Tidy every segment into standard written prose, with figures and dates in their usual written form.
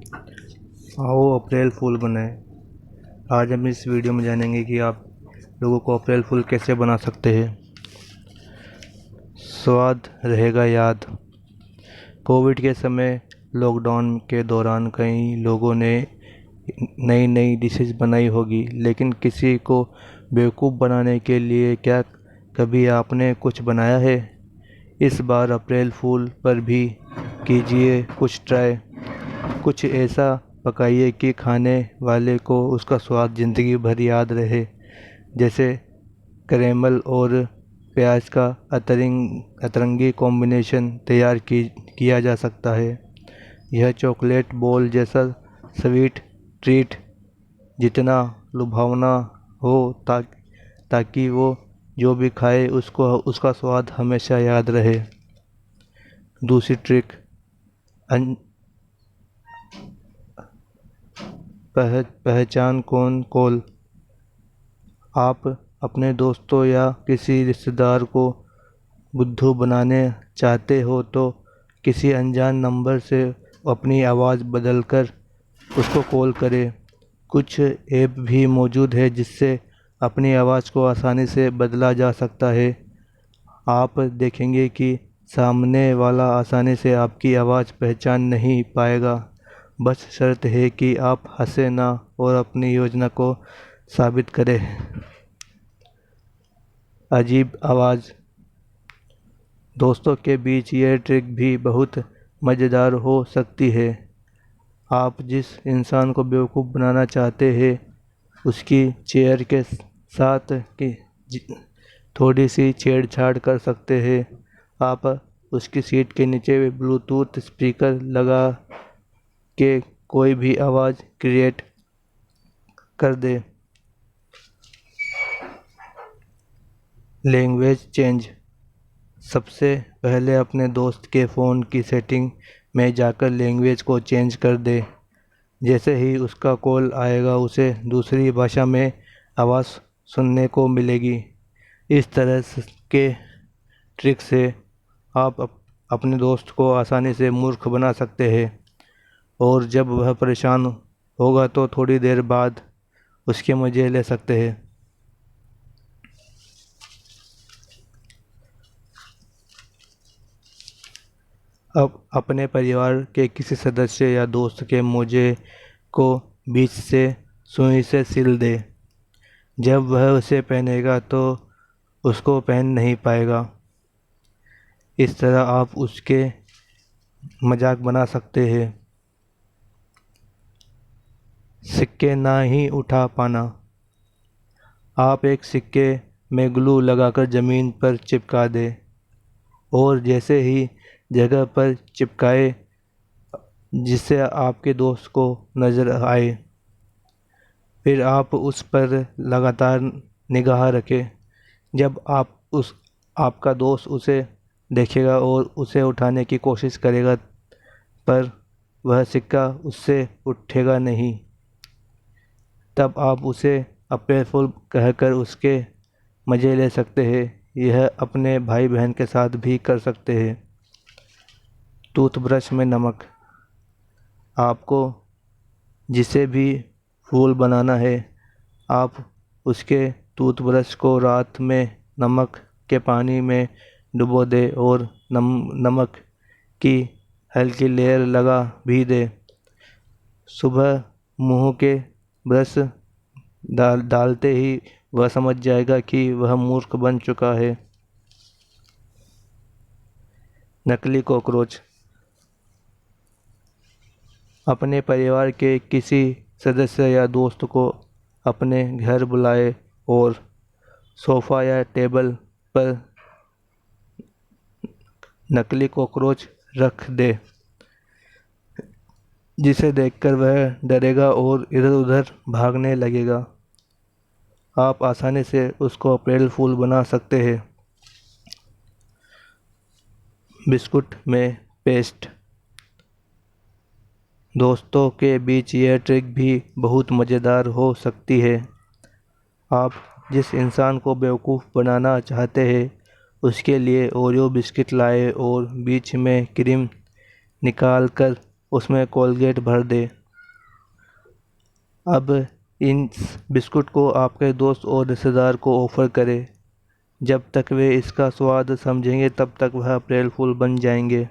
आओ अप्रैल फूल बनाएं। आज हम इस वीडियो में जानेंगे कि आप लोगों को अप्रैल फूल कैसे बना सकते हैं। स्वाद रहेगा याद। कोविड के समय लॉकडाउन के दौरान कई लोगों ने नई नई डिशेस बनाई होगी, लेकिन किसी को बेवकूफ़ बनाने के लिए क्या कभी आपने कुछ बनाया है? इस बार अप्रैल फूल पर भी कीजिए कुछ ट्राई। कुछ ऐसा पकाइए कि खाने वाले को उसका स्वाद ज़िंदगी भर याद रहे। जैसे कैरेमल और प्याज का अतरंगी कॉम्बिनेशन तैयार किया जा सकता है। यह चॉकलेट बॉल जैसा स्वीट ट्रीट जितना लुभावना हो ताकि वो जो भी खाए उसको उसका स्वाद हमेशा याद रहे। दूसरी ट्रिक, पहचान कौन कॉल। आप अपने दोस्तों या किसी रिश्तेदार को बुद्धू बनाने चाहते हो तो किसी अनजान नंबर से अपनी आवाज़ बदलकर उसको कॉल करें। कुछ ऐप भी मौजूद है जिससे अपनी आवाज़ को आसानी से बदला जा सकता है। आप देखेंगे कि सामने वाला आसानी से आपकी आवाज़ पहचान नहीं पाएगा। बस शर्त है कि आप हंसे ना और अपनी योजना को साबित करें। अजीब आवाज़। दोस्तों के बीच यह ट्रिक भी बहुत मज़ेदार हो सकती है। आप जिस इंसान को बेवकूफ़ बनाना चाहते हैं उसकी चेयर के साथ की थोड़ी सी छेड़छाड़ कर सकते हैं। आप उसकी सीट के नीचे ब्लूटूथ स्पीकर लगा के कोई भी आवाज़ क्रिएट कर दे। Language change. सबसे पहले अपने दोस्त के फ़ोन की सेटिंग में जाकर लैंग्वेज को चेंज कर दे। जैसे ही उसका कॉल आएगा उसे दूसरी भाषा में आवाज़ सुनने को मिलेगी। इस तरह के ट्रिक से आप अपने दोस्त को आसानी से मूर्ख बना सकते हैं और जब वह परेशान होगा तो थोड़ी देर बाद उसके मज़े ले सकते हैं। अब अपने परिवार के किसी सदस्य या दोस्त के मोजे को बीच से सुई से सिल दे। जब वह उसे पहनेगा तो उसको पहन नहीं पाएगा। इस तरह आप उसके मजाक बना सकते हैं। सिक्के ना ही उठा पाना। आप एक सिक्के में ग्लू लगाकर ज़मीन पर चिपका दें और जैसे ही जगह पर चिपकाए जिससे आपके दोस्त को नज़र आए, फिर आप उस पर लगातार निगाह रखें। जब आपका दोस्त उसे देखेगा और उसे उठाने की कोशिश करेगा पर वह सिक्का उससे उठेगा नहीं, तब आप उसे अप्रैल फूल कहकर उसके मज़े ले सकते हैं। यह अपने भाई बहन के साथ भी कर सकते हैं। टूथब्रश में नमक। आपको जिसे भी फूल बनाना है आप उसके टूथब्रश को रात में नमक के पानी में डुबो दें और नमक की हल्की लेयर लगा भी दें। सुबह मुंह के ब्रश डालते ही वह समझ जाएगा कि वह मूर्ख बन चुका है। नकली कॉकरोच। अपने परिवार के किसी सदस्य या दोस्त को अपने घर बुलाए और सोफ़ा या टेबल पर नकली कॉकरोच रख दे, जिसे देखकर वह डरेगा और इधर-उधर भागने लगेगा। आप आसानी से उसको अप्रैल फूल बना सकते हैं। बिस्कुट में पेस्ट। दोस्तों के बीच यह ट्रिक भी बहुत मज़ेदार हो सकती है। आप जिस इंसान को बेवकूफ़ बनाना चाहते हैं उसके लिए ओरियो बिस्किट लाएं और बीच में क्रीम निकाल कर उसमें कोलगेट भर दे। अब इन बिस्कुट को आपके दोस्त और रिश्तेदार को ऑफ़र करें। जब तक वे इसका स्वाद समझेंगे तब तक वह अप्रैल फूल बन जाएंगे।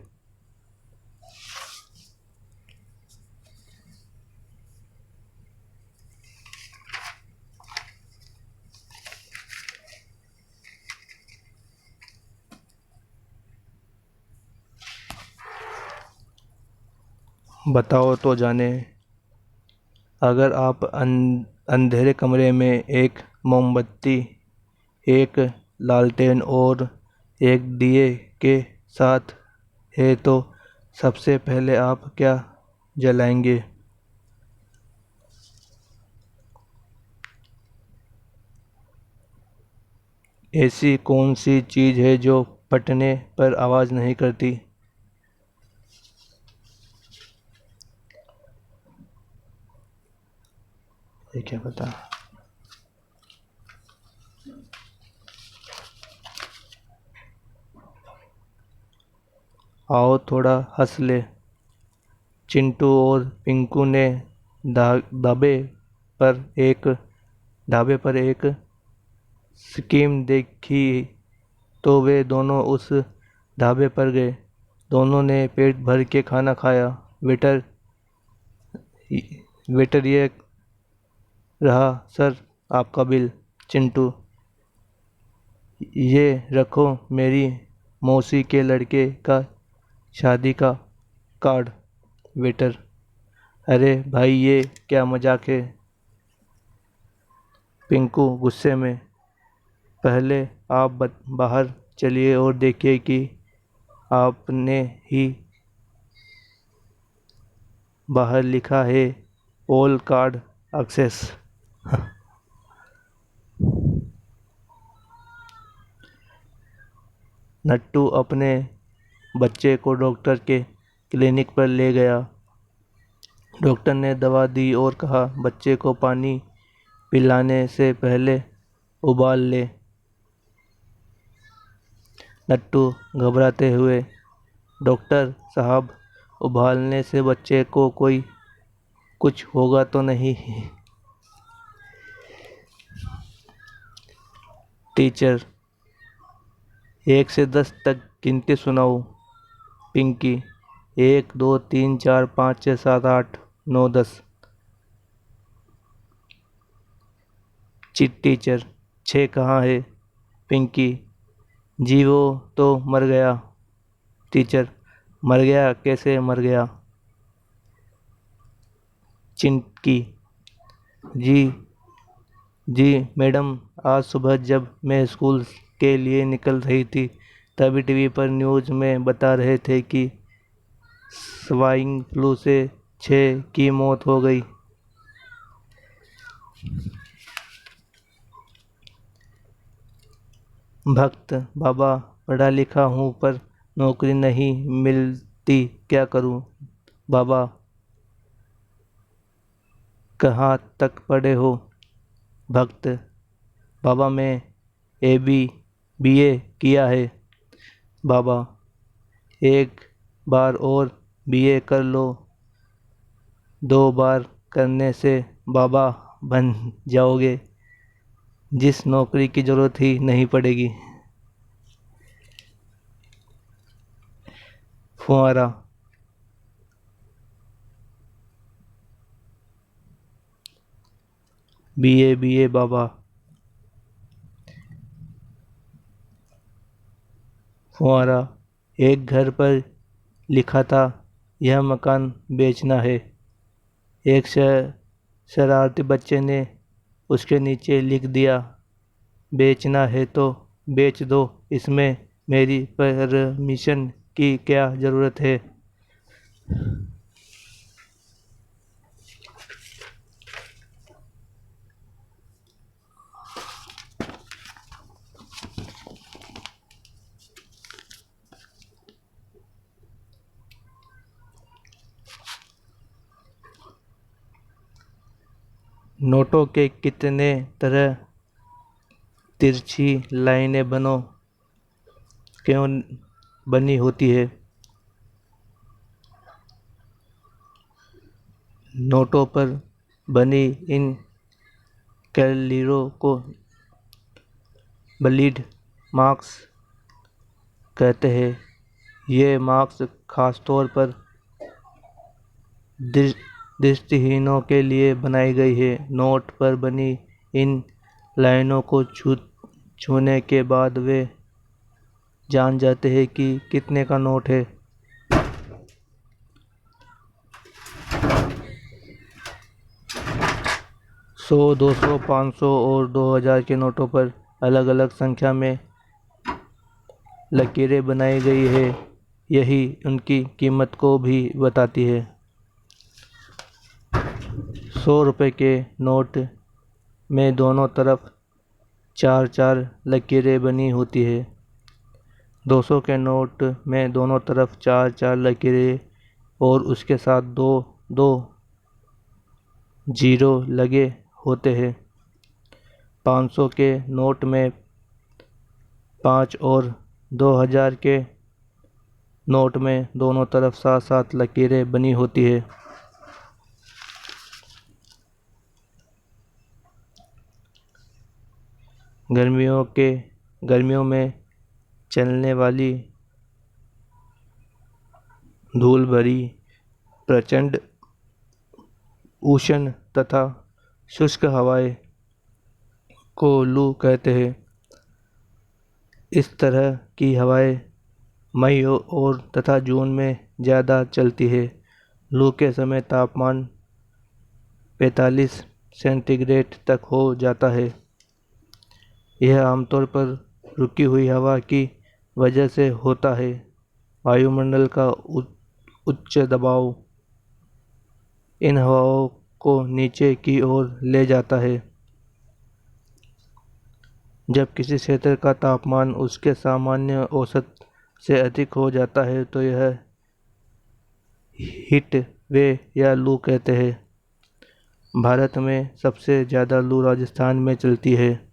बताओ तो जाने, अगर आप अंधेरे कमरे में एक मोमबत्ती, एक लालटेन और एक दिए के साथ है तो सबसे पहले आप क्या जलाएंगे? ऐसी कौन सी चीज़ है जो फटने पर आवाज़ नहीं करती? ये क्या पता। आओ थोड़ा हंस ले। चिंटू और पिंकू ने ढाबे पर एक ढाबे पर एक स्कीम देखी तो वे दोनों उस ढाबे पर गए। दोनों ने पेट भर के खाना खाया। वेटर वेटर ये रहा सर आपका बिल। चिंटू, ये रखो मेरी मौसी के लड़के का शादी का कार्ड। वेटर, अरे भाई ये क्या मजाक है? पिंकू गुस्से में, पहले आप बाहर चलिए और देखिए कि आपने ही बाहर लिखा है ऑल कार्ड एक्सेस। नट्टू अपने बच्चे को डॉक्टर के क्लिनिक पर ले गया। डॉक्टर ने दवा दी और कहा बच्चे को पानी पिलाने से पहले उबाल ले। नट्टू घबराते हुए, डॉक्टर साहब उबालने से बच्चे को कोई कुछ होगा तो नहीं? टीचर, 1 से 10 तक गिनती सुनाओ। पिंकी, 1 2 3 4 5 6 7 8 9 10। टीचर, 6 कहाँ है? पिंकी, जी वो तो मर गया। टीचर, मर गया? कैसे मर गया? चिंकी, जी जी मैडम, आज सुबह जब मैं स्कूल के लिए निकल रही थी तभी टीवी पर न्यूज़ में बता रहे थे कि स्वाइन फ्लू से 6 की मौत हो गई। भक्त, बाबा पढ़ा लिखा हूँ पर नौकरी नहीं मिलती, क्या करूँ? बाबा, कहाँ तक पढ़े हो? भक्त, बाबा मैं बीए किया है। बाबा, एक बार और बीए कर लो, 2 बार करने से बाबा बन जाओगे, जिस नौकरी की ज़रूरत ही नहीं पड़ेगी। फुहारा, बीए बीए बाबा। फुहारा, एक घर पर लिखा था यह मकान बेचना है। एक शरारती बच्चे ने उसके नीचे लिख दिया बेचना है तो बेच दो, इसमें मेरी परमिशन की क्या ज़रूरत है? नोटों के कितने तरह तिरछी लाइनें क्यों बनी होती है? नोटों पर बनी इन कैलोरीज को ब्लीड मार्क्स कहते हैं। ये मार्क्स खासतौर पर दृष्टिहीनों के लिए बनाई गई है। नोट पर बनी इन लाइनों को छूने के बाद वे जान जाते हैं कि कितने का नोट है। 100, 200, 500 और 2000 के नोटों पर अलग अलग संख्या में लकीरें बनाई गई है। यही उनकी कीमत को भी बताती है। 100 रुपये के नोट में दोनों तरफ 4-4 लकीरें बनी होती है। 200 के नोट में दोनों तरफ 4-4 लकीरें और उसके साथ दो दो जीरो लगे होते हैं। 500 के नोट में 5 और 2000 के नोट में दोनों तरफ 7-7 लकीरें बनी होती है। गर्मियों में चलने वाली धूल भरी प्रचंड उष्ण तथा शुष्क हवाएं को लू कहते हैं। इस तरह की हवाएं मई और तथा जून में ज़्यादा चलती है। लू के समय तापमान 45 सेंटीग्रेड तक हो जाता है। यह आमतौर पर रुकी हुई हवा की वजह से होता है। वायुमंडल का उच्च दबाव इन हवाओं को नीचे की ओर ले जाता है। जब किसी क्षेत्र का तापमान उसके सामान्य औसत से अधिक हो जाता है तो यह हीट वेव या लू कहते हैं। भारत में सबसे ज़्यादा लू राजस्थान में चलती है।